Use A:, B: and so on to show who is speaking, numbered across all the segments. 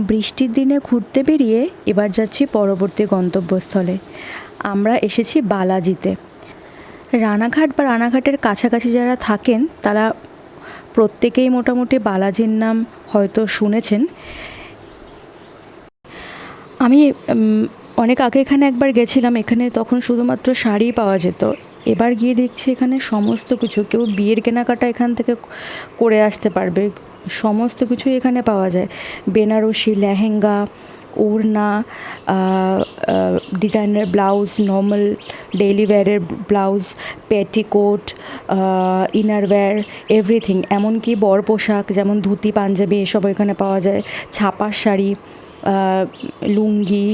A: বৃষ্টির দিনে ঘুরতে বেরিয়ে এবার যাচ্ছি পরবর্তী গন্তব্যস্থলে। আমরা এসেছি বালাজিতে। রানাঘাট বা রানাঘাটের কাছাকাছি যারা থাকেন তারা প্রত্যেকেই মোটামুটি বালাজির নাম হয়তো শুনেছেন। আমি অনেক আগে এখানে একবার গেছিলাম, এখানে তখন শুধুমাত্র শাড়ি পাওয়া যেত। এবার গিয়ে দেখছি এখানে সমস্ত কিছু, কেউ বিয়ের কেনাকাটা এখান থেকে করে আসতে পারবে, সমস্ত কিছুই এখানে পাওয়া যায়। বেনারসি লেহেঙ্গা, ওড়না, ডিজাইনার ব্লাউজ, নর্মাল ডেইলি ওয়্যারের ব্লাউজ, পেটিকোট, ইনারওয়্যার, এভরিথিং। এমনকি বর পোশাক যেমন ধুতি পাঞ্জাবি এসব এখানে পাওয়া যায়। ছাপার শাড়ি, লুঙ্গি,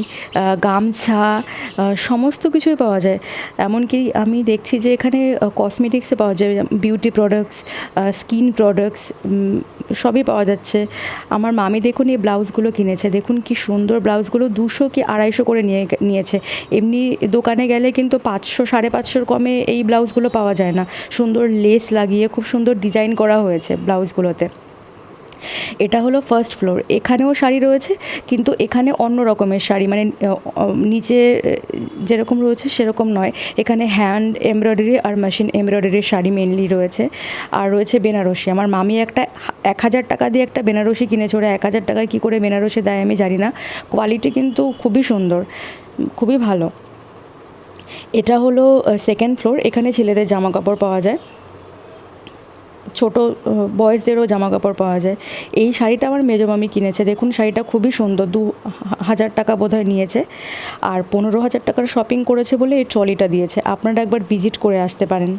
A: গামছা, সমস্ত কিছুই পাওয়া যায়। এমনকি আমি দেখছি যে এখানে কসমেটিক্সও পাওয়া যায়, বিউটি প্রোডাক্টস, স্কিন প্রোডাক্টস সবই পাওয়া যাচ্ছে। আমার মামি দেখুন এই ব্লাউজগুলো কিনেছে, দেখুন কি সুন্দর ব্লাউজগুলো, 200 কি 250 করে নিয়েছে। এমনি দোকানে গেলে কিন্তু 500 550 কমে এই ব্লাউজগুলো পাওয়া যায় না। সুন্দর লেস লাগিয়ে খুব সুন্দর ডিজাইন করা হয়েছে ব্লাউজগুলোতে। এটা হলো ফার্স্ট ফ্লোর। এখানেও শাড়ি রয়েছে, কিন্তু এখানে অন্য রকমের শাড়ি, মানে নিচে যেরকম রয়েছে সেরকম নয়। এখানে হ্যান্ড এমব্রয়ডারি আর মেশিন এমব্রয়ডারির শাড়ি মেনলি রয়েছে। আর রয়েছে বেনারসি। আমার মামি একটা 1000 টাকা দিয়ে একটা বেনারসি কিনেছে। ওরা 1000 টাকায় কী করে বেনারসি দেয় আমি জানি না। কোয়ালিটি কিন্তু খুবই সুন্দর, খুবই ভালো। এটা হলো সেকেন্ড ফ্লোর। এখানে ছেলেদের জামা কাপড় পাওয়া যায়, ছোটো বয়েজদেরও জামা কাপড় পাওয়া যায়। এই শাড়িটা আমার মেজো মামি কিনেছে, দেখুন শাড়িটা খুবই সুন্দর। 2000 টাকা বোধহয় নিয়েছে, আর 15,000 টাকার শপিং করেছে বলে এই ট্রলিটা দিয়েছে। আপনারা একবার ভিজিট করে আসতে পারেন।